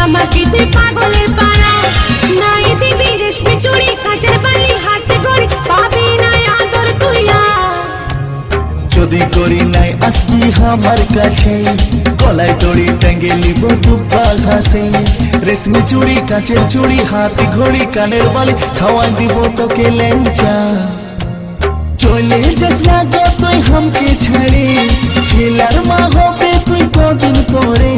আমাকে তুই পাগলের পাড়া নাই দিবি রেশমি চুড়ি কাচের বালি হাতে গড়ি পাবি না আদর তুই যদি করি নাই আসবি আমার কাছে গলায় দড়ি টাঙ্গে লিব দুব্বা ঘাসে রেশমি চুড়ি কাচের চুড়ি হাতে ঘড়ি কানের বালি খাওয়া দিব তোকে লেঞ্চা চলে যাস না গো তুই হামকে ছাড়ে ছেলার মা হবে তুই কদিন পরে